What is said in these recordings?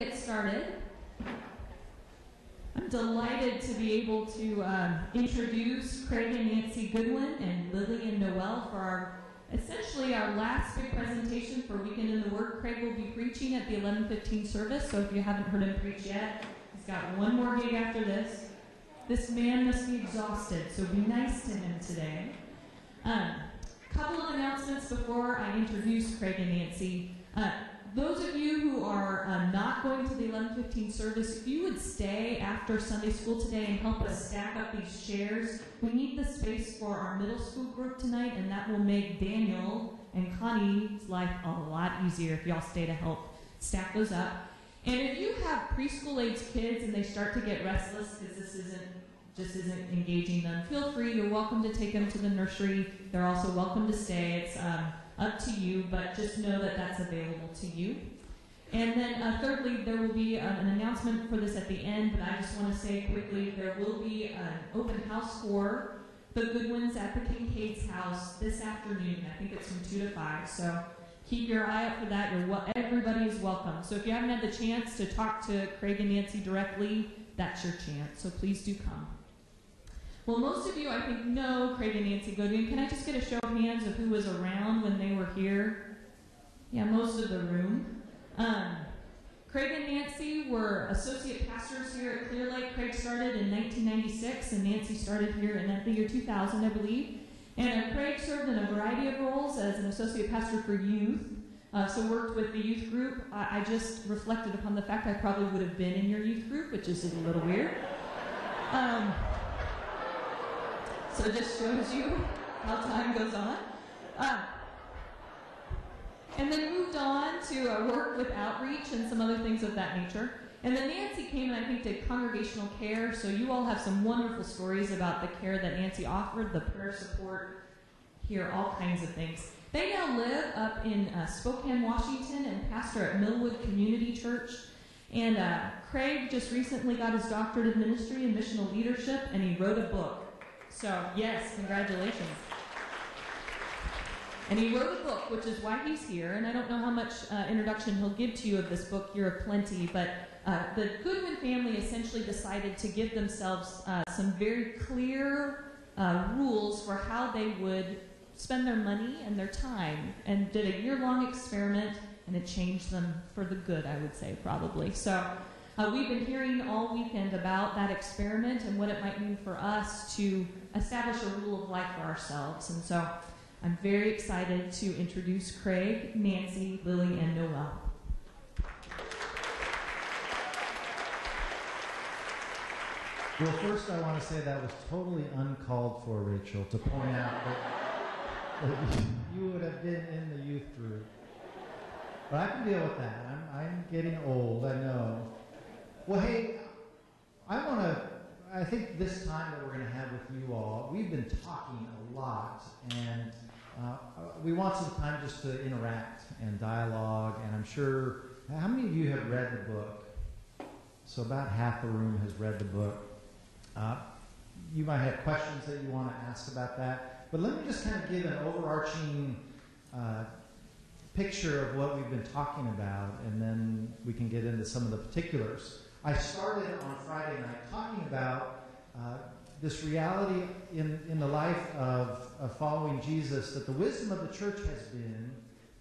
Get started. I'm delighted to be able to introduce Craig and Nancy Goodwin and Lily and Noel for essentially our last big presentation for Weekend in the Word. Craig will be preaching at the 11:15 service, so if you haven't heard him preach yet, he's got one more gig after this. This man must be exhausted, so be nice to him today. Couple of announcements before I introduce Craig and Nancy. Those of you who are not going to the 11:15 service, if you would stay after Sunday school today and help us stack up these chairs, we need the space for our middle school group tonight, and that will make Daniel and Connie's life a lot easier if y'all stay to help stack those up. And if you have preschool-age kids and they start to get restless because this isn't engaging them, feel free. You're welcome to take them to the nursery. They're also welcome to stay. It's up to you, but just know that that's available to you. And then thirdly, there will be an announcement for this at the end, but I just want to say quickly, there will be an open house for the Goodwins at the Kincaid's house this afternoon. I think it's from 2 to 5, so keep your eye out for that. Everybody is welcome. So if you haven't had the chance to talk to Craig and Nancy directly, that's your chance, so please do come. Well, most of you, I think, know Craig and Nancy Goodwin. Can I just get a show of hands of who was around when they were here? Yeah, most of the room. Craig and Nancy were associate pastors here at Clear Lake. Craig started in 1996, and Nancy started here in the year 2000, I believe. And Craig served in a variety of roles as an associate pastor for youth, so worked with the youth group. I just reflected upon the fact I probably would have been in your youth group, which is a little weird. So it just shows you how time goes on. And then moved on to work with outreach and some other things of that nature. And then Nancy came and I think did congregational care. So you all have some wonderful stories about the care that Nancy offered, the prayer support, hear all kinds of things. They now live up in Spokane, Washington, and pastor at Millwood Community Church. And Craig just recently got his doctorate of ministry in missional leadership, and he wrote a book. So, yes, congratulations. And he wrote a book, which is why he's here, and I don't know how much introduction he'll give to you of this book, Year of Plenty, but the Goodwin family essentially decided to give themselves some very clear rules for how they would spend their money and their time, and did a year-long experiment, and it changed them for the good, I would say, probably. So we've been hearing all weekend about that experiment and what it might mean for us to establish a rule of life for ourselves. And so I'm very excited to introduce Craig, Nancy, Lily, and Noel. Well, first I want to say that was totally uncalled for, Rachel, to point out that you would have been in the youth group. But I can deal with that. I'm getting old, I know. Well, hey, I think this time that we're going to have with you all, we've been talking a lot, and we want some time just to interact and dialogue, and I'm sure, how many of you have read the book? So about half the room has read the book. You might have questions that you want to ask about that, but let me just kind of give an overarching picture of what we've been talking about, and then we can get into some of the particulars. I started on Friday night talking about this reality in the life of following Jesus, that the wisdom of the church has been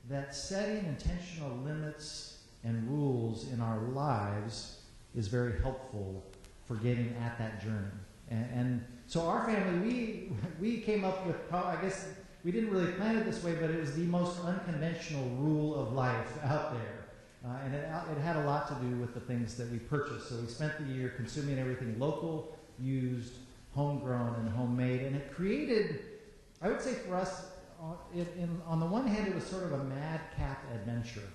that setting intentional limits and rules in our lives is very helpful for getting at that journey. And so our family, we came up with, I guess we didn't really plan it this way, but it was the most unconventional rule of life out there. And it had a lot to do with the things that we purchased. So we spent the year consuming everything local, used, homegrown, and homemade. And it created, I would say for us, on the one hand, it was sort of a madcap adventure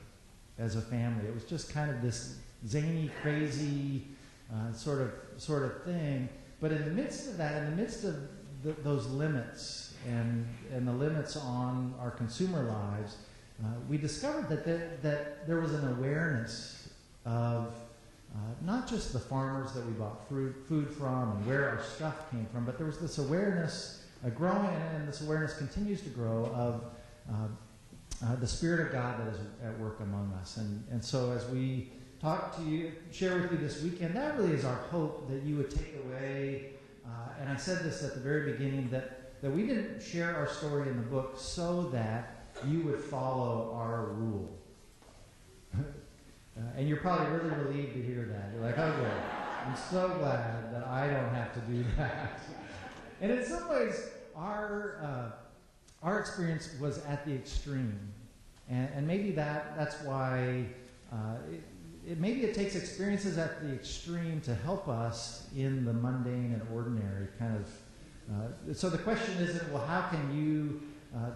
as a family. It was just kind of this zany, crazy sort of thing. But in the midst of that, in the midst of those limits and the limits on our consumer lives, we discovered that there was an awareness of not just the farmers that we bought food from and where our stuff came from, but there was this awareness growing, and this awareness continues to grow, of the Spirit of God that is at work among us. And so as we talk to you, share with you this weekend, that really is our hope, that you would take away, and I said this at the very beginning, that we didn't share our story in the book so that you would follow our rule. And you're probably really relieved to hear that. You're like, oh good, I'm so glad that I don't have to do that. And in some ways, our experience was at the extreme. And maybe that's why maybe it takes experiences at the extreme to help us in the mundane and ordinary kind of. So the question isn't, well, how can you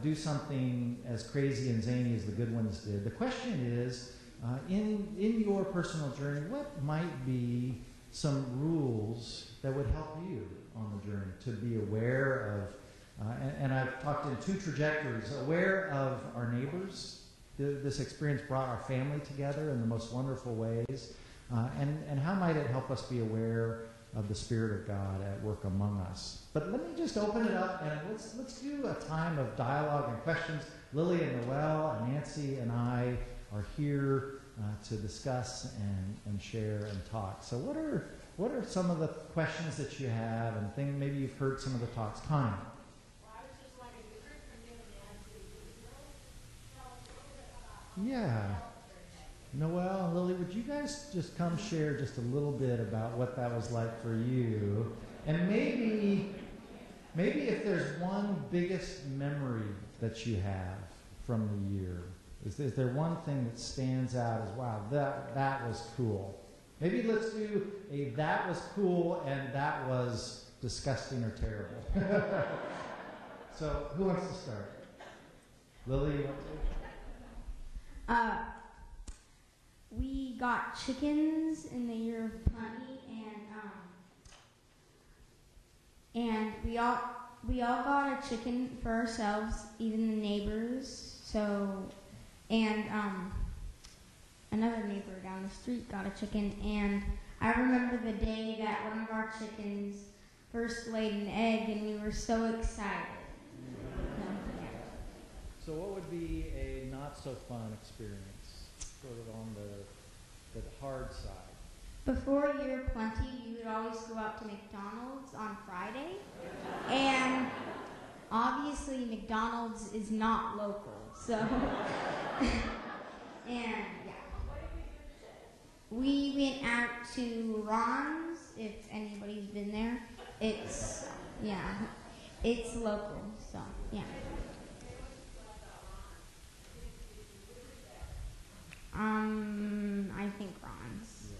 do something as crazy and zany as the Goodwins did? The question is, in your personal journey, what might be some rules that would help you on the journey to be aware of, and I've talked in two trajectories, aware of our neighbors. This experience brought our family together in the most wonderful ways, and how might it help us be aware of the Spirit of God at work among us. But let me just open it up, and let's do a time of dialogue and questions. Lily and Noelle and Nancy and I are here to discuss and share and talk. So what are some of the questions that you have, and things maybe you've heard some of the talks? Connie. Yeah. Noelle and Lily, would you guys just come share just a little bit about what that was like for you? And maybe if there's one biggest memory that you have from the year, is there one thing that stands out as, wow, that was cool? Maybe let's do a that was cool and that was disgusting or terrible. So who wants to start? Lily, you want to? We got chickens in the year of plenty, and we all got a chicken for ourselves, even the neighbors. So, and another neighbor down the street got a chicken, and I remember the day that one of our chickens first laid an egg, and we were so excited. So what would be a not so fun experience, sort of on the hard side? Before Year of Plenty, we would always go out to McDonald's on Friday, and obviously McDonald's is not local, so, and yeah. We went out to Ron's, if anybody's been there. It's local, so, yeah. I think Ron's.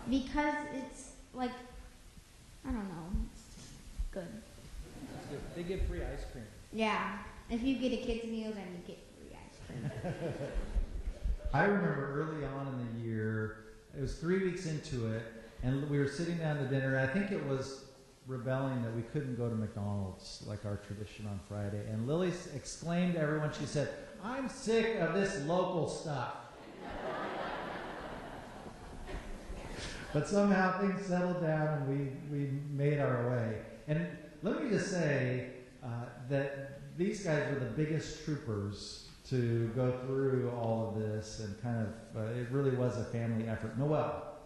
Because it's like, I don't know, it's just good. That's good. They give free ice cream. Yeah. If you get a kid's meal, then you get free ice cream. I remember early on in the year, it was 3 weeks into it, and we were sitting down to dinner, and I think it was rebelling that we couldn't go to McDonald's like our tradition on Friday. And Lily exclaimed to everyone, she said, "I'm sick of this local stuff." But somehow things settled down and we made our way. And let me just say that these guys were the biggest troopers to go through all of this, and kind of, it really was a family effort. Noelle,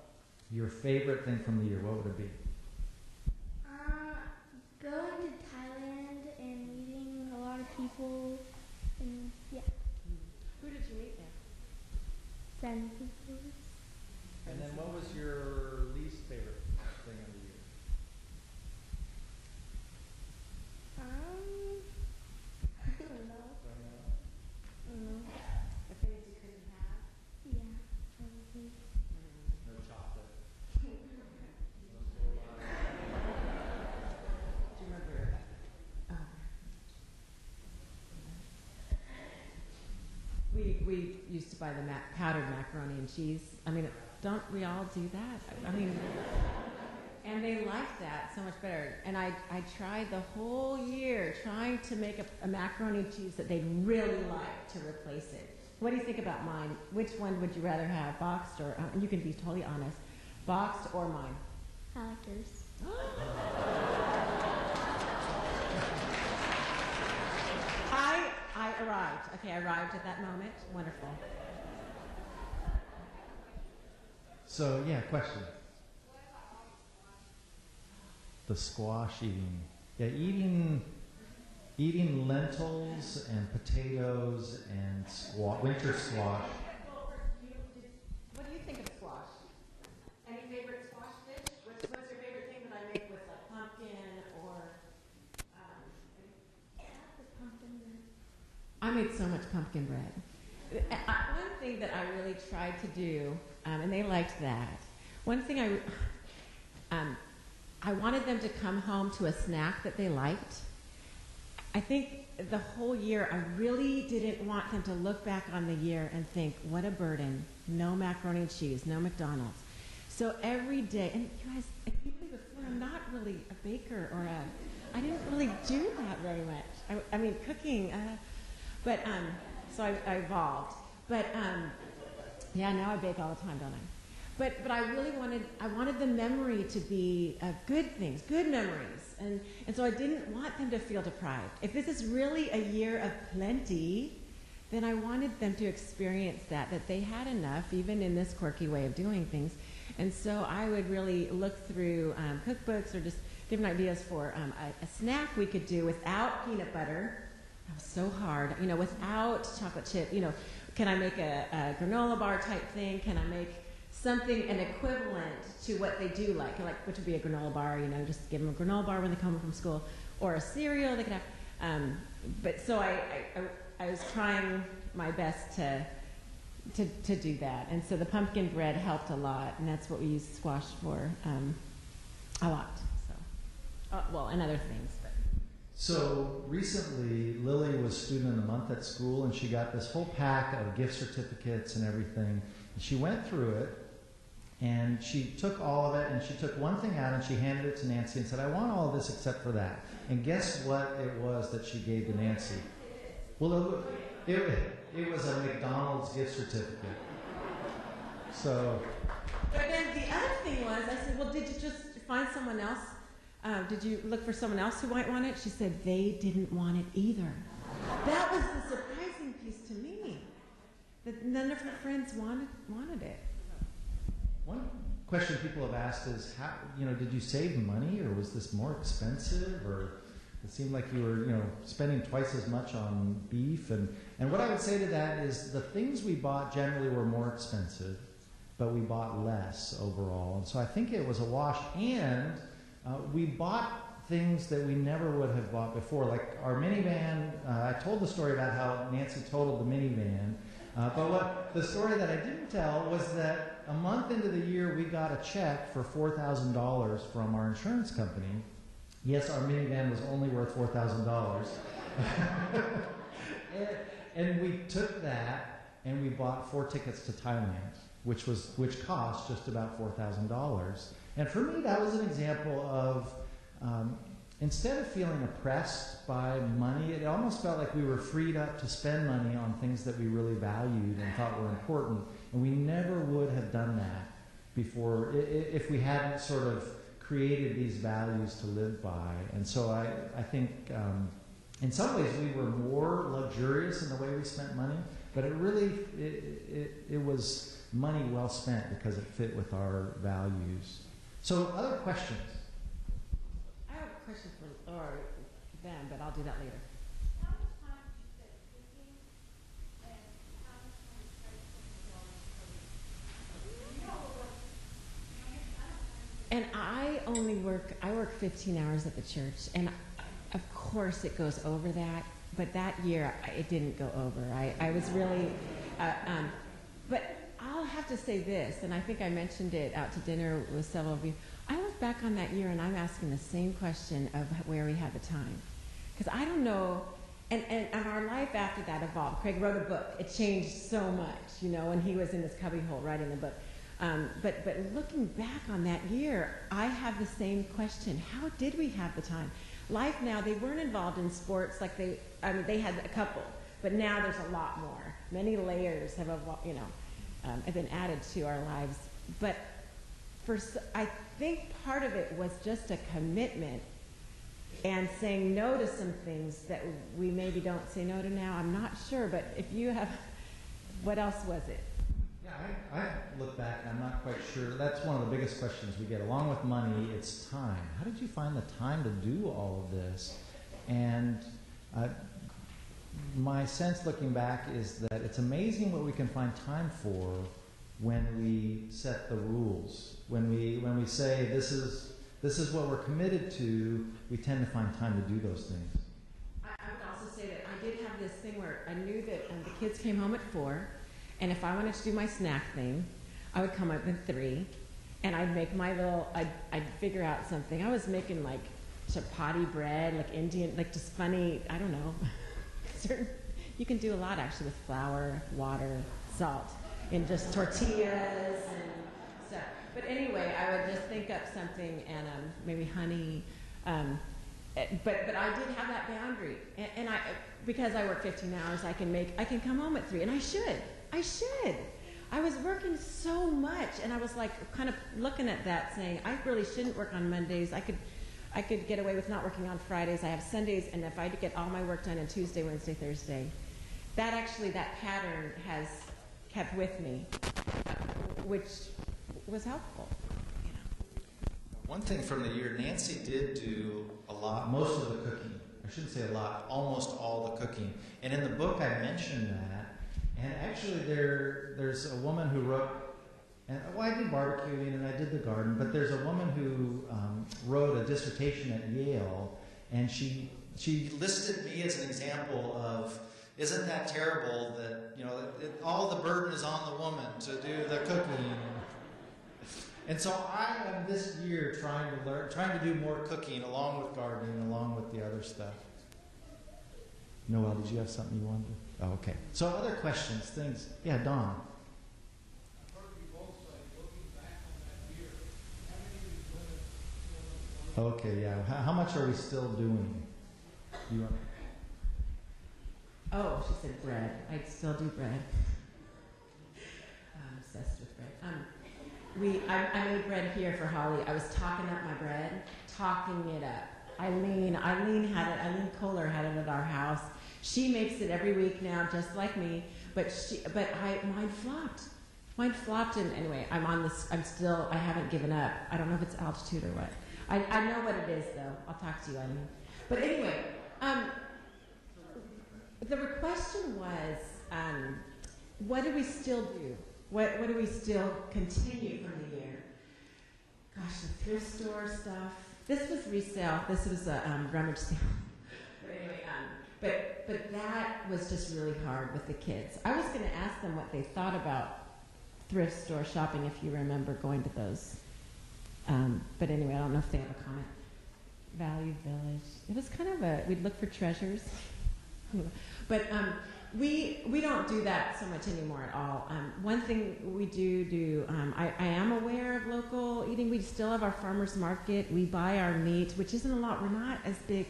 your favorite thing from the year, what would it be? Going to Thailand and meeting a lot of people, and yeah. Who did you meet there? Friends and family. And then what was your least favorite thing of the year? I don't know. The things you couldn't have? Yeah, probably. No chocolate. Do you remember? We used to buy the powdered macaroni and cheese. I mean, don't we all do that? I mean, and they liked that so much better. And I tried the whole year trying to make a macaroni and cheese that they'd really like to replace it. What do you think about mine? Which one would you rather have, boxed or, you can be totally honest, boxed or mine? I like yours. I arrived. Okay, I arrived at that moment. Wonderful. So, yeah, question. The squash eating. Yeah, eating lentils and potatoes and winter squash. What do you think of squash? Any favorite squash dish? What's your favorite thing that I make with like pumpkin or I made so much pumpkin bread. One thing that I really tried to do, and they liked that. One thing I wanted them to come home to a snack that they liked. I think the whole year I really didn't want them to look back on the year and think, what a burden. No macaroni and cheese, no McDonald's. So every day, and you guys, I can't believe before, I'm not really a baker or I didn't really do that very much. I mean, cooking, so I evolved. But, yeah, now I bake all the time, don't I? But I really wanted the memory to be of good things, good memories. And so I didn't want them to feel deprived. If this is really a year of plenty, then I wanted them to experience that they had enough, even in this quirky way of doing things. And so I would really look through cookbooks or just different ideas for a snack we could do without peanut butter. That was so hard. Without chocolate chip. Can I make a granola bar type thing? Can I make something, an equivalent to what they do like which would be a granola bar, just give them a granola bar when they come home from school, or a cereal they could have. But so I was trying my best to do that. And so the pumpkin bread helped a lot, and that's what we use squash for a lot. So, and other things. But. So recently, Lily was student of the month at school, and she got this whole pack of gift certificates and everything. And she went through it, and she took all of it, and she took one thing out, and she handed it to Nancy and said, I want all of this except for that. And guess what it was that she gave to Nancy? Well, it was a McDonald's gift certificate. So. But then the other thing was, I said, well, did you just find someone else? Did you look for someone else who might want it? She said, they didn't want it either. That was the surprising piece to me, that none of her friends wanted it. One question people have asked is, how, did you save money, or was this more expensive, or it seemed like you were, spending twice as much on beef? And what I would say to that is the things we bought generally were more expensive, but we bought less overall. And so I think it was a wash, and we bought things that we never would have bought before, like our minivan. I told the story about how Nancy totaled the minivan, but the story that I didn't tell was that a month into the year, we got a check for $4,000 from our insurance company. Yes, our minivan was only worth $4,000. And we took that and we bought 4 tickets to Thailand, which cost just about $4,000. And for me, that was an example of instead of feeling oppressed by money, it almost felt like we were freed up to spend money on things that we really valued and thought were important. And we never would have done that before if we hadn't sort of created these values to live by. And so I think in some ways we were more luxurious in the way we spent money, but it really, it was money well spent because it fit with our values. So other questions? I have a question for them, but I'll do that later. How much time did you spend cooking, and how much time did you spend And I work 15 hours at the church, and of course it goes over that, but that year it didn't go over. I was really, but I'll have to say this, and I think I mentioned it out to dinner with several of you. I look back on that year and I'm asking the same question of where we had the time. Because I don't know, and our life after that evolved. Craig wrote a book. It changed so much, and he was in his cubbyhole writing the book. But looking back on that year, I have the same question. How did we have the time? Life now, they weren't involved in sports like they had a couple, but now there's a lot more. Many layers have been added to our lives. But I think part of it was just a commitment and saying no to some things that we maybe don't say no to now. I'm not sure, but if you have, what else was it? Yeah, I look back and I'm not quite sure. That's one of the biggest questions we get. Along with money, it's time. How did you find the time to do all of this? And my sense looking back is that it's amazing what we can find time for when we set the rules. When we say this is what we're committed to, we tend to find time to do those things. I would also say that I did have this thing where I knew that the kids came home at 4, and if I wanted to do my snack thing, I would come up at 3, and I'd make my little, I'd figure out something. I was making like chapati bread, like Indian, like just funny, I don't know. You can do a lot actually with flour, water, salt, and just tortillas and stuff. But anyway, I would just think up something and maybe honey. But I did have that boundary, and I, because I work 15 hours, I can come home at 3, and I should. I was working so much, and I was like kind of looking at that, saying I really shouldn't work on Mondays. I could get away with not working on Fridays. I have Sundays, and if I get all my work done on Tuesday, Wednesday, Thursday, that pattern has kept with me, which was helpful. You know. One thing from the year, Nancy did do a lot, most of the cooking. I shouldn't say a lot, almost all the cooking. And in the book, I mentioned that. And actually, there's a woman who wrote, and I did barbecuing and I did the garden, but there's a woman who wrote a dissertation at Yale, and she listed me as an example of, isn't that terrible that all the burden is on the woman to do the cooking. And so I am this year trying to do more cooking along with gardening, along with the other stuff. Noel, did you have something you wanted to? Oh, okay. So other questions, things. Yeah, Don. Okay, yeah. How much are we still doing? You want? Oh, she said bread. I still do bread. I'm obsessed with bread. I made bread here for Holly. I was talking up my bread, talking it up. Eileen Kohler had it at our house. She makes it every week now, just like me. But mine flopped. Mine flopped, and anyway, I haven't given up. I don't know if it's altitude or what. I know what it is, though. I'll talk to you, Eileen. But anyway, the question was, what do we still do? What do we still continue from the year? Gosh, the thrift store stuff. This was resale. This was a rummage sale. But anyway, but that was just really hard with the kids. I was going to ask them what they thought about thrift store shopping, if you remember going to those. But anyway, I don't know if they have a comment. Value Village. It was kind of we'd look for treasures. But we don't do that so much anymore at all. One thing we do, I am aware of local eating. We still have our farmers market. We buy our meat, which isn't a lot. We're not as big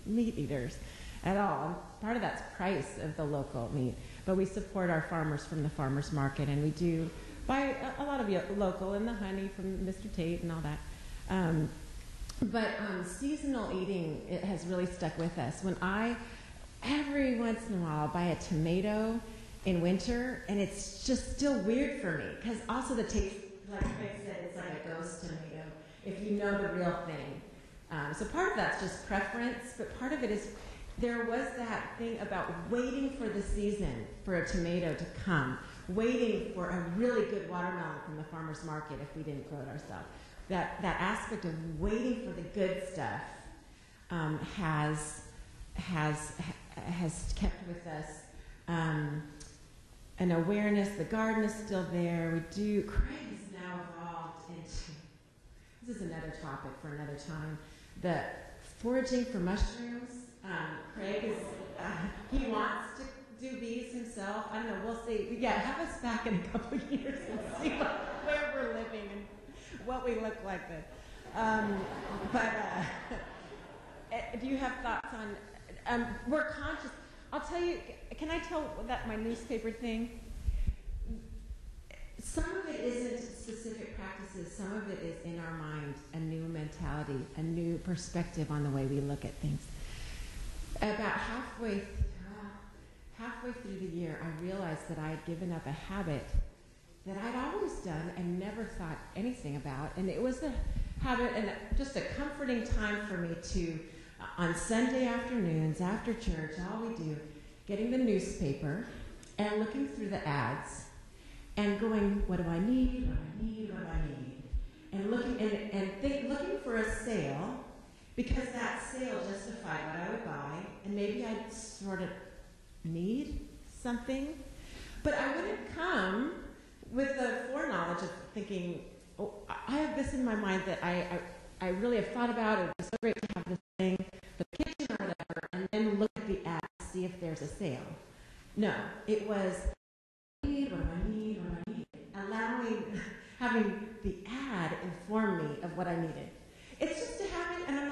meat eaters at all. And part of that's price of the local meat. But we support our farmers from the farmers market, and we do buy a lot of local, and the honey from Mr. Tate and all that. But seasonal eating, it has really stuck with us. When every once in a while, buy a tomato in winter, and it's just still weird for me, because also the taste, like Craig said, it's like a ghost tomato, if you know the real thing. So part of that's just preference, but part of it is there was that thing about waiting for the season for a tomato to come, waiting for a really good watermelon from the farmer's market if we didn't grow it ourselves. That aspect of waiting for the good stuff has kept with us an awareness. The garden is still there. Craig is now evolved into, this is another topic for another time, the foraging for mushrooms. Craig is, he wants to do bees himself. I don't know, we'll see. Yeah, have us back in a couple of years and see where we're living and what we look like then. Do you have thoughts on, we're conscious. I'll tell you, can I tell that my newspaper thing? Some of it isn't specific practices. Some of it is in our mind, a new mentality, a new perspective on the way we look at things. About halfway through the year, I realized that I had given up a habit that I'd always done and never thought anything about. And it was the habit and just a comforting time for me to, on Sunday afternoons after church, all we do, getting the newspaper and looking through the ads and going, what do I need, what do I need, what do I need? And looking for a sale, because that sale justified what I would buy, and maybe I'd sort of need something. But I wouldn't come with the foreknowledge of thinking, oh, I have this in my mind that I really have thought about. It would be so great to have this thing for the kitchen or whatever, and then look at the ad to see if there's a sale. No, it was, what do I need, what do I need? Having the ad inform me of what I needed. It's just a habit, and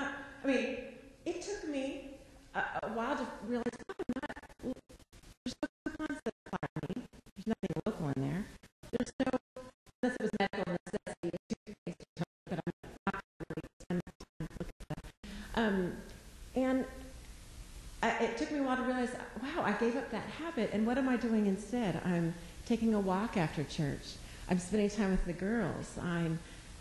it took me a while to realize, there's no coupons that apply to me. There's nothing local in there. There's no, unless it was medical necessity, toothpaste or something, but I'm not really spend time looking at that. It took me a while to realize, wow, I gave up that habit, and what am I doing instead? I'm taking a walk after church. I'm spending time with the girls.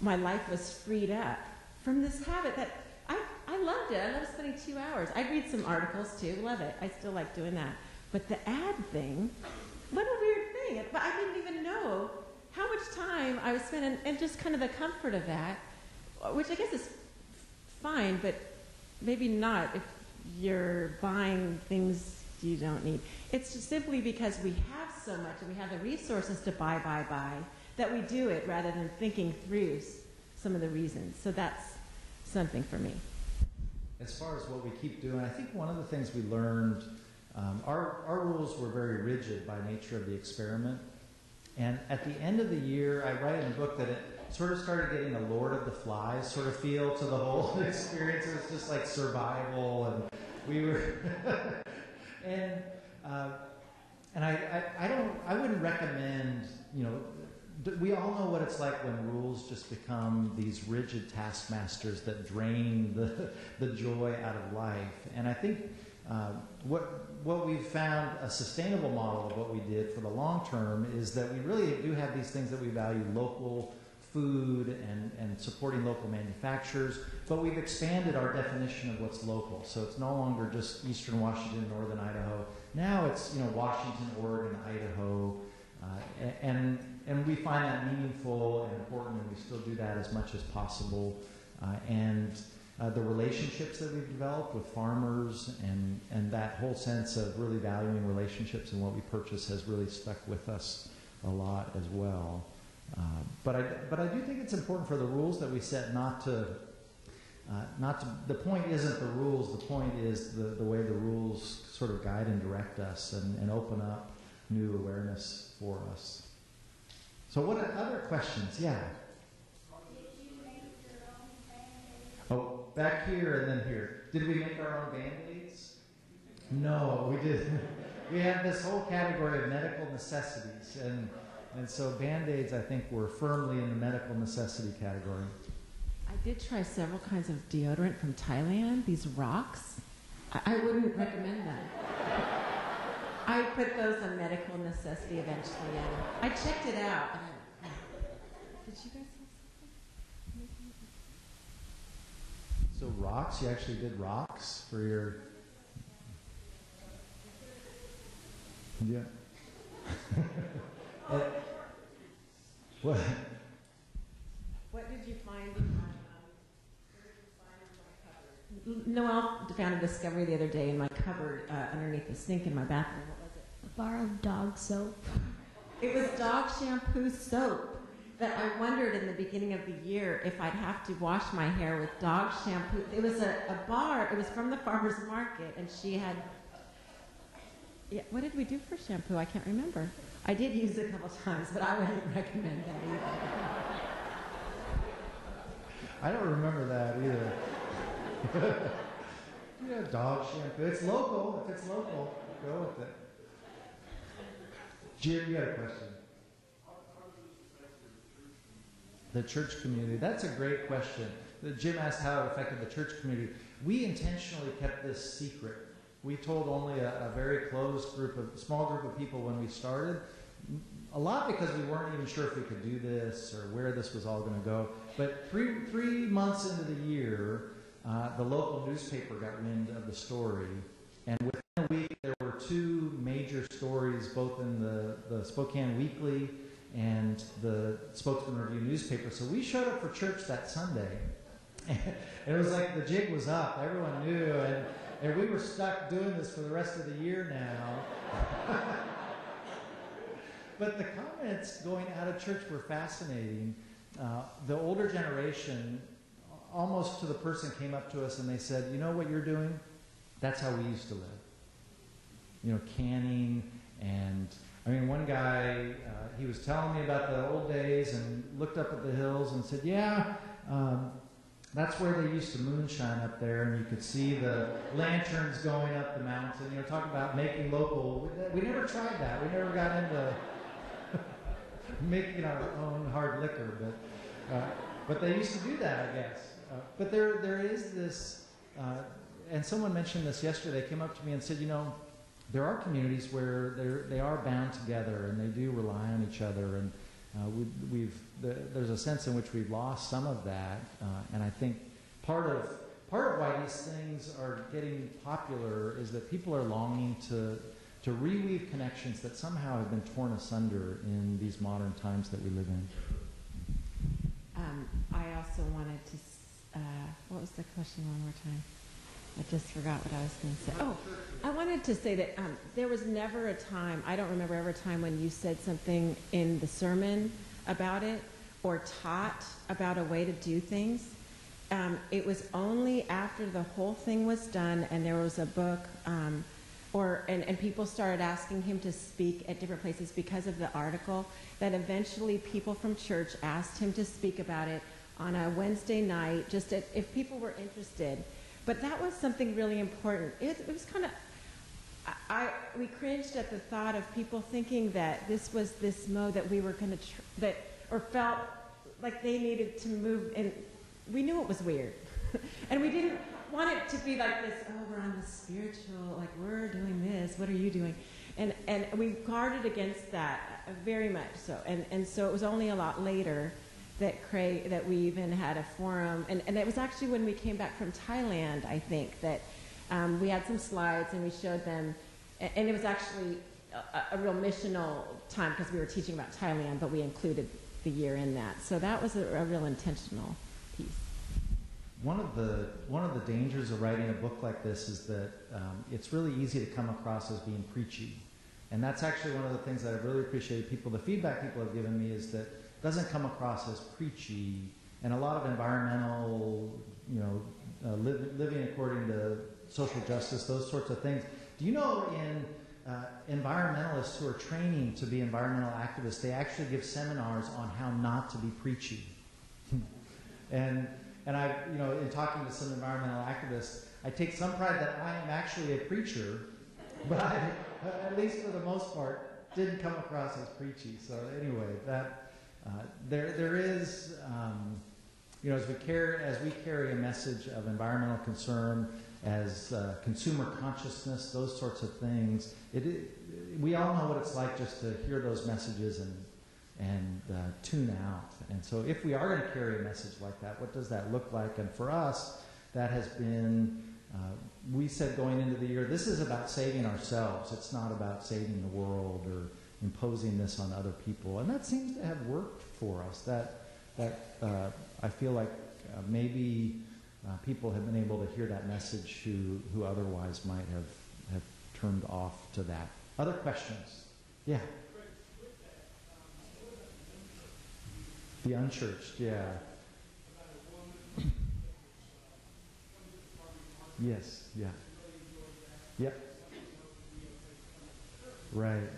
My life was freed up from this habit that I loved it. I love spending 2 hours. I read some articles too, love it. I still like doing that. But the ad thing, what a weird thing. But I didn't even know how much time I was spending, and just kind of the comfort of that, which I guess is fine, but maybe not if you're buying things you don't need. It's just simply because we have so much and we have the resources to buy, that we do it rather than thinking through some of the reasons. So that's something for me. As far as what we keep doing, I think one of the things we learned, our rules were very rigid by nature of the experiment. And at the end of the year, I write in the book that it sort of started getting a Lord of the Flies sort of feel to the whole experience. It was just like survival, and we were, and I wouldn't recommend, we all know what it's like when rules just become these rigid taskmasters that drain the joy out of life. And I think what we've found a sustainable model of what we did for the long term is that we really do have these things that we value: local food and supporting local manufacturers, but we've expanded our definition of what's local. So it's no longer just Eastern Washington, Northern Idaho. Now it's Washington, Oregon, Idaho, and we find that meaningful and important, and we still do that as much as possible. The relationships that we've developed with farmers and that whole sense of really valuing relationships and what we purchase has really stuck with us a lot as well. But I do think it's important for the rules that we set not to. The point isn't the rules. The point is the way the rules sort of guide and direct us and open up new awareness for us. So what are other questions? Yeah. Did you make your own Band-Aids? Oh, back here and then here. Did we make our own Band-Aids? No, we didn't. We have this whole category of medical necessities, and so Band-Aids, I think, were firmly in the medical necessity category. I did try several kinds of deodorant from Thailand, these rocks. I wouldn't recommend them. I put those on medical necessity eventually, and I checked it out. Did you guys have something? So rocks, you actually did rocks for your... Yeah. What? What did you find in my cupboard? Noelle found a discovery the other day in my cupboard underneath the sink in my bathroom. What was it? A bar of dog soap. It was dog shampoo soap that I wondered in the beginning of the year if I'd have to wash my hair with dog shampoo. It was a bar. It was from the farmer's market, and she had... Yeah, what did we do for shampoo? I can't remember. I did use it a couple times, but I wouldn't recommend that either. I don't remember that either. Yeah, dog shampoo. It's local. If it's local, go with it. Jim, you got a question? The church community. That's a great question. Jim asked how it affected the church community. We intentionally kept this secret. We told only a very close small group of people when we started. a lot because we weren't even sure if we could do this or where this was all going to go. But three months into the year, the local newspaper got wind of the story. And within a week, there were two major stories, both in the Spokane Weekly and the Spokesman Review newspaper. So we showed up for church that Sunday. And it was like the jig was up. Everyone knew. And we were stuck doing this for the rest of the year now. But the comments going out of church were fascinating. The older generation, almost to the person, came up to us and they said, you know what you're doing? That's how we used to live. You know, canning and, I mean, one guy, he was telling me about the old days and looked up at the hills and said, yeah, that's where they used to moonshine up there, and you could see the lanterns going up the mountain. You know, talk about making local. We never tried that. We never got into making our own hard liquor, but they used to do that, I guess. But there is this, and someone mentioned this yesterday. They came up to me and said, you know, there are communities where they are bound together and they do rely on each other, and there's a sense in which we've lost some of that, and I think part of why these things are getting popular is that people are longing to reweave connections that somehow have been torn asunder in these modern times that we live in. I also wanted to, what was the question one more time? I just forgot what I was going to say. Oh, I wanted to say that there was never a time, I don't remember ever a time when you said something in the sermon about it or taught about a way to do things. It was only after the whole thing was done and there was a book and people started asking him to speak at different places because of the article that eventually people from church asked him to speak about it on a Wednesday night, just if people were interested. But that was something really important. It was kind of, we cringed at the thought of people thinking that this was this mode that we were going to, or felt like they needed to move, and we knew it was weird. And we didn't want it to be like this, oh, we're on the spiritual, like we're doing this, what are you doing? And we guarded against that very much so. And so it was only a lot later that we even had a forum, and it was actually when we came back from Thailand, I think, that we had some slides and we showed them, and it was actually a real missional time because we were teaching about Thailand, but we included the year in that. So that was a real intentional piece. One of the dangers of writing a book like this is that it's really easy to come across as being preachy, and that's actually one of the things that I've really appreciated. The feedback people have given me is that doesn't come across as preachy, and a lot of environmental, living according to social justice, those sorts of things. Do you know in environmentalists who are training to be environmental activists, they actually give seminars on how not to be preachy. and I, in talking to some environmental activists, I take some pride that I am actually a preacher, but I, at least for the most part, didn't come across as preachy. So anyway, that. There is, as we carry a message of environmental concern, as consumer consciousness, those sorts of things. We all know what it's like just to hear those messages and tune out. And so, if we are going to carry a message like that, what does that look like? And for us, that has been. We said going into the year, this is about saving ourselves. It's not about saving the world or imposing this on other people, and that seems to have worked for us. I feel like maybe people have been able to hear that message who otherwise might have turned off to that. Other questions? Yeah. The unchurched, yeah. Yes, yeah. Yep. Right.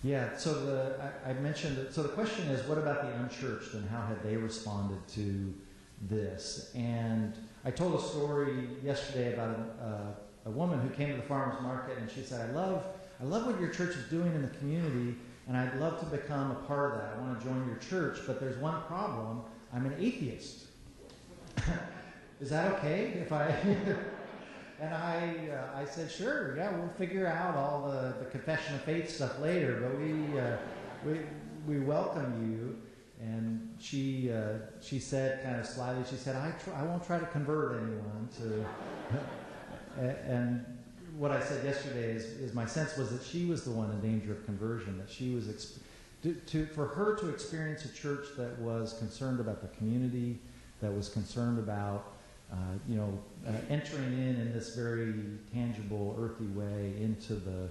Yeah, so I mentioned that. So the question is, what about the unchurched, and how have they responded to this? And I told a story yesterday about a woman who came to the farmer's market, and she said, I love what your church is doing in the community, and I'd love to become a part of that. I want to join your church, but there's one problem. I'm an atheist. Is that okay if I... And I said, sure, yeah, we'll figure out all the confession of faith stuff later, but we welcome you. And she said kind of slyly, she said, I won't try to convert anyone to. And what I said yesterday is my sense was that she was the one in danger of conversion, that she was for her to experience a church that was concerned about the community, that was concerned about entering in this very tangible, earthy way into the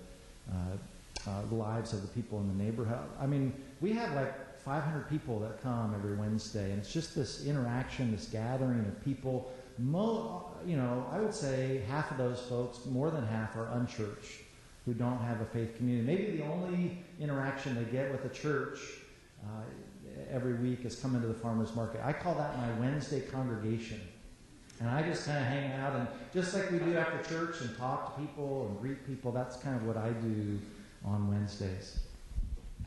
lives of the people in the neighborhood. I mean, we have like 500 people that come every Wednesday, and it's just this interaction, this gathering of people. I would say half of those folks, more than half, are unchurched, who don't have a faith community. Maybe the only interaction they get with the church every week is come into the farmer's market. I call that my Wednesday congregation. And I just kind of hang out, and just like we do after church and talk to people and greet people, that's kind of what I do on Wednesdays.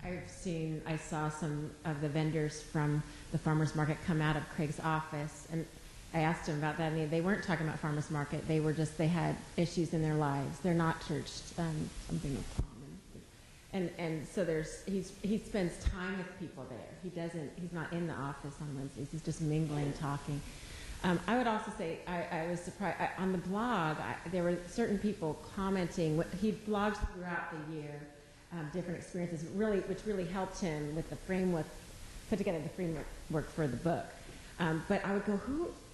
I saw some of the vendors from the farmer's market come out of Craig's office, and I asked him about that, and they weren't talking about farmer's market. They had issues in their lives. They're not churched, something common. And so he spends time with people there. He's not in the office on Wednesdays. He's just mingling, talking. I would also say I was surprised. On the blog, there were certain people commenting. He blogs throughout the year, different experiences, which really helped him with the framework, put together the framework for the book. But I would go,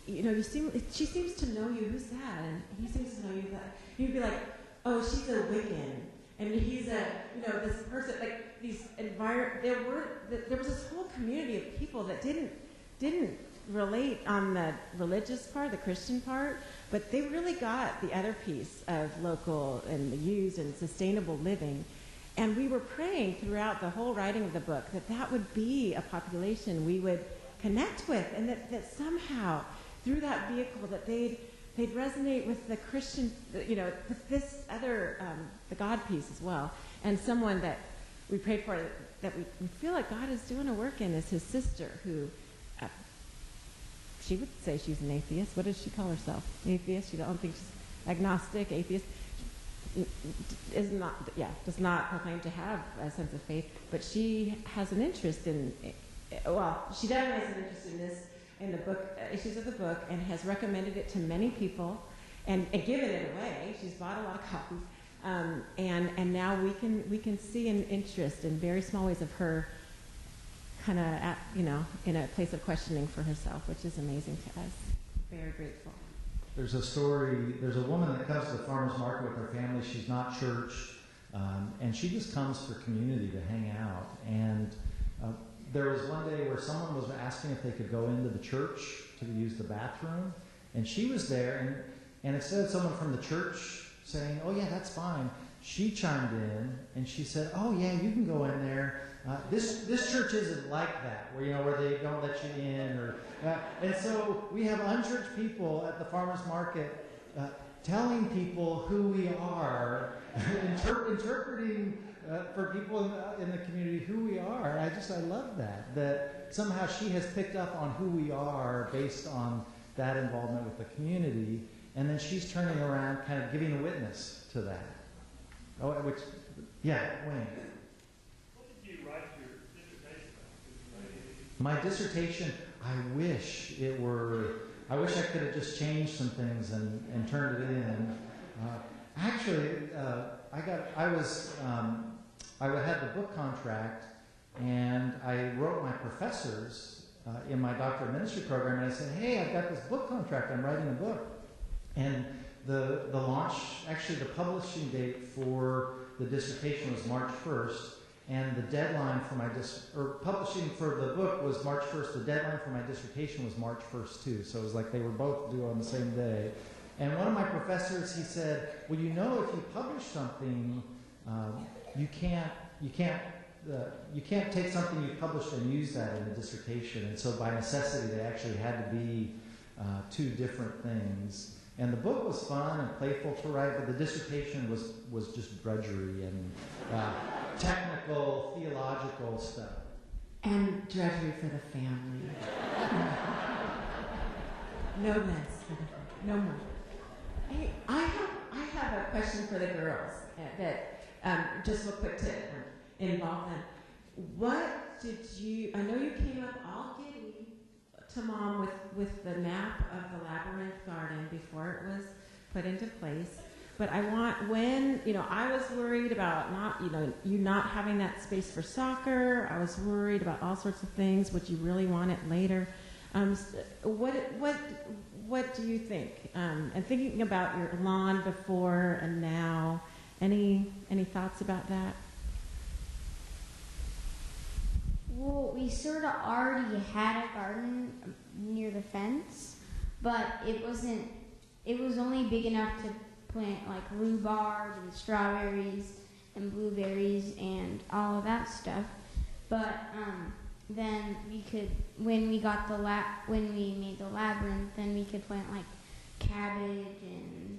she seems to know you. Who's that? And he seems to know you. That you'd be like, oh, she's a Wiccan, and he's this person. Like these there was this whole community of people that didn't relate on the religious part, the Christian part, but they really got the other piece of local and the used and sustainable living. And we were praying throughout the whole writing of the book that would be a population we would connect with, and that somehow through that vehicle that they'd resonate with the Christian, this other, the God piece as well. And someone that we prayed for that we feel like God is doing a work in is his sister, who she would say she's an atheist. What does she call herself? Atheist? I don't think she's agnostic, atheist. Does not proclaim to have a sense of faith, but she has an interest in, she definitely has an interest in the book, issues of the book, and has recommended it to many people, and given it away. She's bought a lot of copies, and now we can see an interest in very small ways of her, kind of in a place of questioning for herself, which is amazing to us. Very grateful. There's a woman that comes to the farmer's market with her family. She's not churched, and she just comes for community to hang out. And there was one day where someone was asking if they could go into the church to use the bathroom, and she was there, and instead of someone from the church saying, oh yeah, that's fine, she chimed in and she said, oh yeah, you can go in there. This church isn't like that, where they don't let you in, and so we have unchurched people at the farmers market telling people who we are, interpreting for people in the community who we are. I love that somehow she has picked up on who we are based on that involvement with the community, and then she's turning around, kind of giving a witness to that. Oh, Wayne. What did you write your dissertation on? My dissertation, I wish I could have just changed some things and turned it in. Actually, I had the book contract, and I wrote my professors in my doctorate of ministry program, and I said, hey, I've got this book contract, I'm writing a book. And the launch, actually the publishing date for the dissertation was March 1st, and the deadline for publishing for the book was March 1st. The deadline for my dissertation was March 1st too, so it was like they were both due on the same day. And one of my professors, he said, well, if you publish something, you can't take something you published and use that in a dissertation. And so by necessity, they actually had to be two different things. And the book was fun and playful to write, but the dissertation was just drudgery and technical, theological stuff. And drudgery for the family. No less for the family. No more. Hey, I have question for the girls that just real quick to involve them. What did you? I know you came up all giddy to Mom with the map of the labyrinth garden before it was put into place. But I want, when, I was worried about you not having that space for soccer. I was worried about all sorts of things. Would you really want it later? What do you think? And thinking about your lawn before and now, any thoughts about that? Well, we sort of already had a garden near the fence, but it was only big enough to plant like rhubarb and strawberries and blueberries and all of that stuff. But then we could, when we made the labyrinth, then we could plant like cabbage and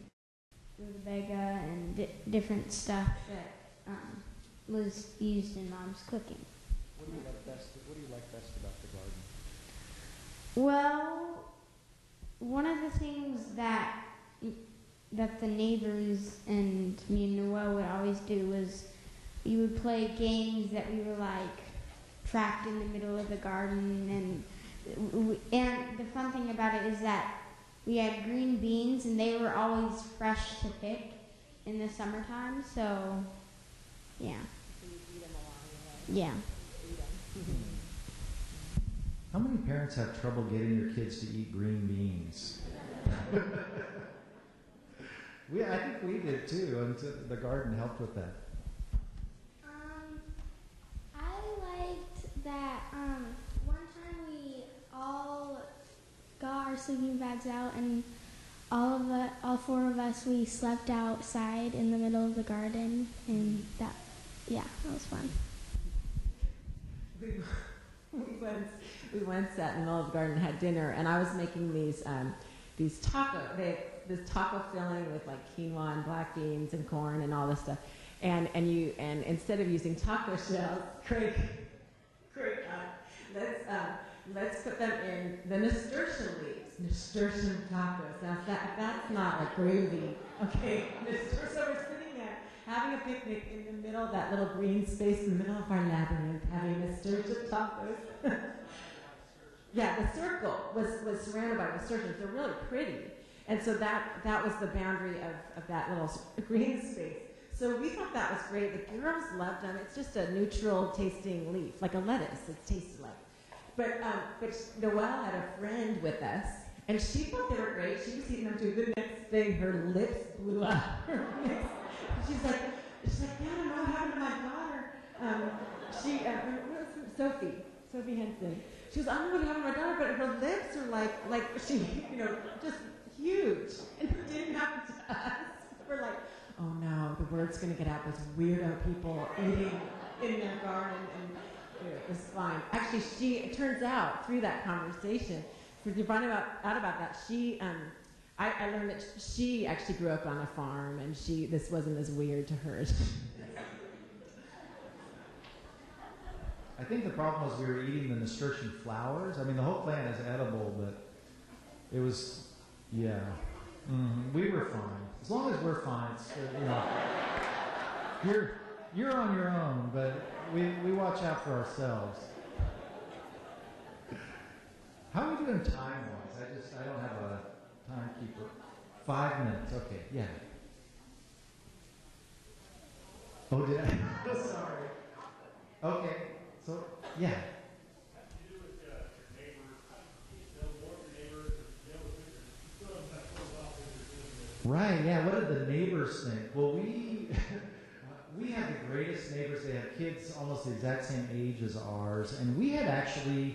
rutabaga and different stuff that was used in Mom's cooking. What do you like best about the garden? Well, one of the things that the neighbors and me and Noel would always do was we would play games that we were like trapped in the middle of the garden, and the fun thing about it is that we had green beans and they were always fresh to pick in the summertime. So, yeah. So you eat them along the way. Yeah. How many parents have trouble getting their kids to eat green beans? I think we did too, and the garden helped with that. I liked that one time we all got our sleeping bags out, and all four of us, we slept outside in the middle of the garden, and that was fun. We once sat in the middle of the garden and had dinner, and I was making these this taco filling with like quinoa and black beans and corn and all this stuff, and instead of using taco shells, Craig, let's put them in the nasturtium leaves, nasturtium tacos. Now that's not like gravy, okay? So we're sitting there having a picnic in the middle of that little green space in the middle of our labyrinth, having nasturtium tacos. Yeah, the circle was surrounded by nasturtiums. They're really pretty. And so that was the boundary of that little green space. So we thought that was great. The girls loved them. It's just a neutral tasting leaf, like a lettuce. It tasted like. But Noelle had a friend with us, and she thought they were great. She was eating them too. The next day, her lips blew up. She's like, Dad, I don't know what happened to my daughter. Sophie Henson. She goes, I don't know what happened to my daughter, but her lips are like she, just huge. And it didn't happen to us. We're like, oh no, the word's going to get out. There's weirdo people eating in their garden, and it was fine. Actually, it turns out through that conversation, because you find out about that, I learned that she actually grew up on a farm, and this wasn't as weird to her. I think the problem was we were eating the nasturtium flowers. I mean, the whole plant is edible, but it was, yeah. We were fine. As long as we're fine, it's, you're on your own, but we watch out for ourselves. How are we doing time-wise? I don't have a timekeeper. 5 minutes, okay, yeah. Oh, did I? Sorry. Okay, so, yeah. Right, yeah, what did the neighbors think? Well, we have the greatest neighbors. They have kids almost the exact same age as ours, and we had a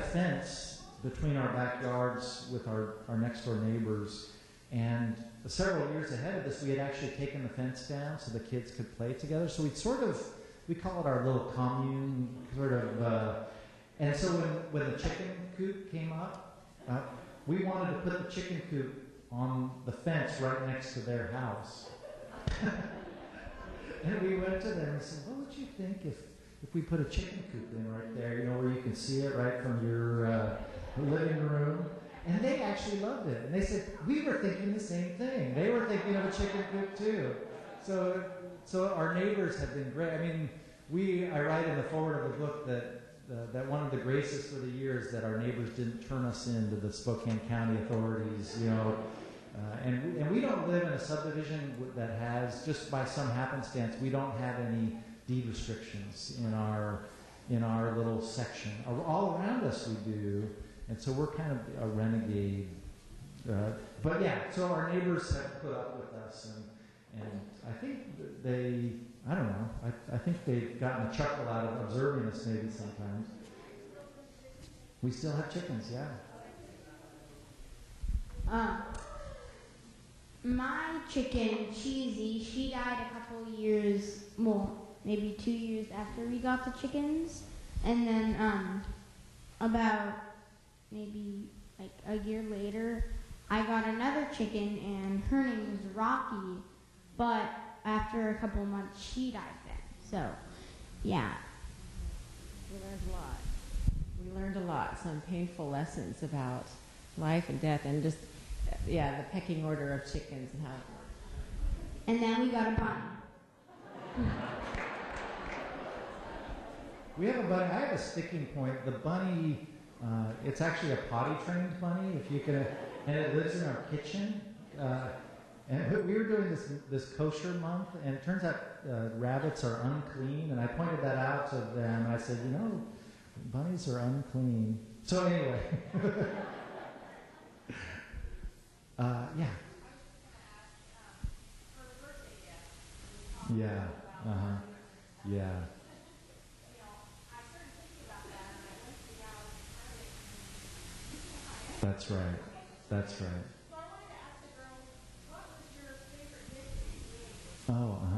fence between our backyards with our next door neighbors, and several years ahead of this, we had actually taken the fence down so the kids could play together. So we call it our little commune, and so when the chicken coop came up, we wanted to put the chicken coop on the fence right next to their house. And we went to them and said, what would you think if we put a chicken coop in right there, where you can see it right from your living room? And they actually loved it. And they said, we were thinking the same thing. They were thinking of a chicken coop too. So our neighbors have been great. I mean, I write in the forward of the book that one of the graces for the year is that our neighbors didn't turn us into the Spokane County authorities, and we don't live in a subdivision that has, just by some happenstance, we don't have any deed restrictions in our little section. All around us we do, and so we're kind of a renegade. But yeah, so our neighbors have put up with us, and I think I don't know, I think they've gotten a chuckle out of observing us maybe sometimes. We still have chickens, yeah. My chicken, Cheesy, she died a couple years, maybe 2 years after we got the chickens. And then about maybe like a year later, I got another chicken, and her name was Rocky. But after a couple months, she died then. So, yeah. We learned a lot. We learned a lot, some painful lessons about life and death, and just, the pecking order of chickens and how it works. And then we got a bunny. We have a bunny. I have a sticking point. The bunny, it's actually a potty-trained bunny, and it lives in our kitchen. And we were doing this kosher month, and it turns out rabbits are unclean, and I pointed that out to them. I said, bunnies are unclean. So anyway, yeah. Yeah. Yeah. That's right. That's right.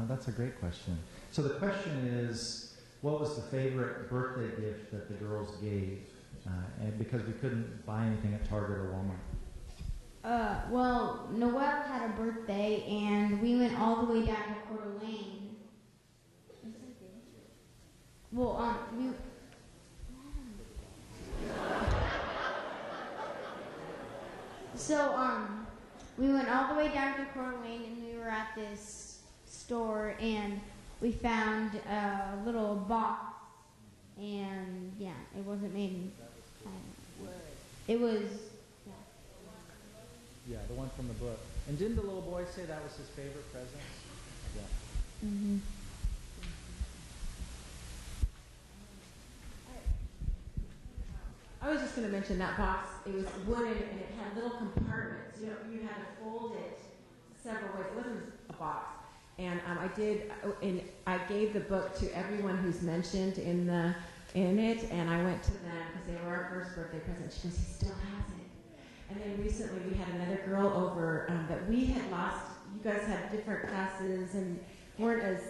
That's a great question. So the question is, what was the favorite birthday gift that the girls gave? And because we couldn't buy anything at Target or Walmart. Well, Noelle had a birthday, and we went all the way down to Coeur d'Alene. Well, we went all the way down to Coeur d'Alene, and we were at this store, and we found a little box, and it wasn't made in wood. It was, Yeah, the one from the book. And didn't the little boy say that was his favorite present? Yeah. Mm-hmm. I was just going to mention that box. It was wooden, and it had little compartments. You had to fold it several ways. It wasn't a box. And I gave the book to everyone who's mentioned in it, and I went to them because they were our first birthday present. She goes, he still has it. And then recently we had another girl over that we had lost. You guys had different classes and weren't as,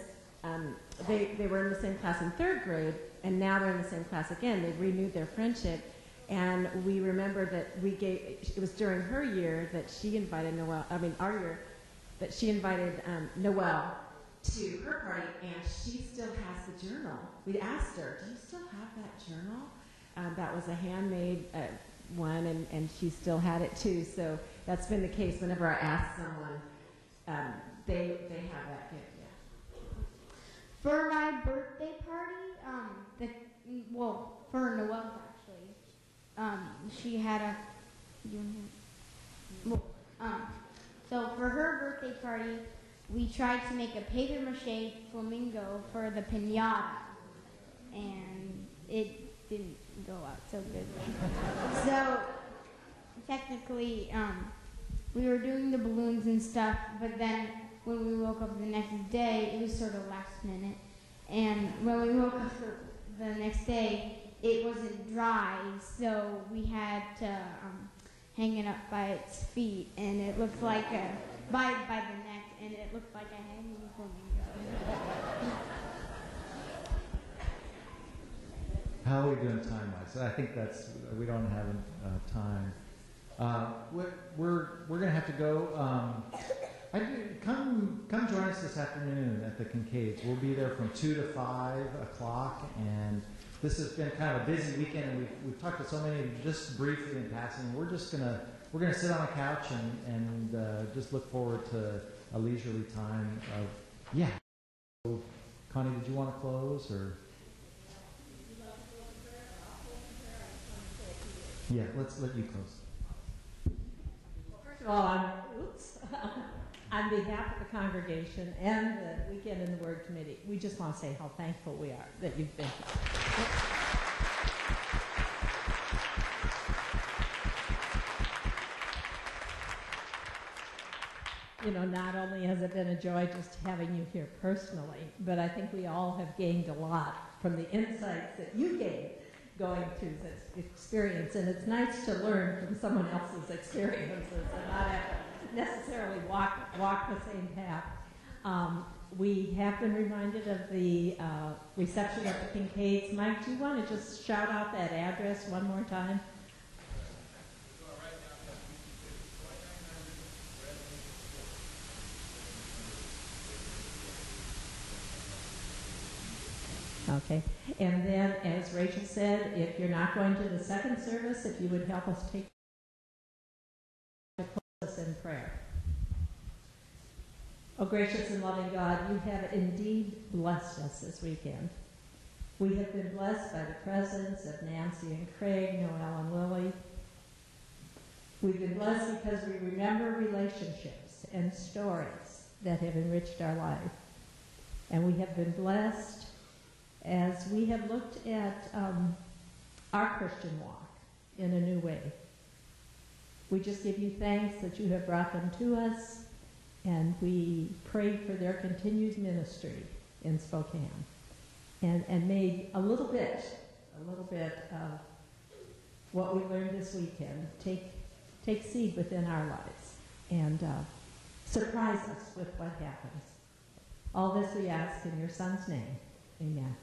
they were in the same class in third grade, and now they're in the same class again. They renewed their friendship. And we remember that it was during her year that she invited our year, that she invited Noelle to her party, and she still has the journal. We asked her, do you still have that journal? That was a handmade one, and she still had it too. So that's been the case whenever I ask someone, they have that gift, yeah. For my birthday party, for Noelle actually, she had a, so for her birthday party, we tried to make a paper mache flamingo for the piñata, and it didn't go out so good. So technically, we were doing the balloons and stuff, but then when we woke up the next day, it was sort of last minute, and when we woke up the next day, it wasn't dry, so we had to hang it up by its feet, and it looked like by the neck, and it looked like a hanging flamingo. How are we doing time-wise? I think we don't have time. We're going to have to go. Come join us this afternoon at the Kincaids. We'll be there from 2 to 5 o'clock, and this has been kind of a busy weekend, and we've talked to so many of you just briefly in passing. We're gonna sit on a couch and just look forward to a leisurely time of So, Connie, did you want to close or? Yeah, let's let you close. First of all, on behalf of the congregation and the Weekend in the Word Committee, we just want to say how thankful we are that you've been here. You know, not only has it been a joy just having you here personally, but I think we all have gained a lot from the insights that you gained going through this experience. And it's nice to learn from someone else's experiences and not have to necessarily walk the same path. We have been reminded of the reception at the Kincaids. Mike, do you want to just shout out that address one more time? Okay, and then as Rachel said, if you're not going to the second service, if you would help us take us in prayer. Oh, gracious and loving God, you have indeed blessed us this weekend. We have been blessed by the presence of Nancy and Craig, Noel and Lily. We've been blessed because we remember relationships and stories that have enriched our life. And we have been blessed as we have looked at our Christian walk in a new way. We just give you thanks that you have brought them to us, and we pray for their continued ministry in Spokane. And may a little bit of what we learned this weekend take seed within our lives and surprise us with what happens. All this we ask in your Son's name. Amen.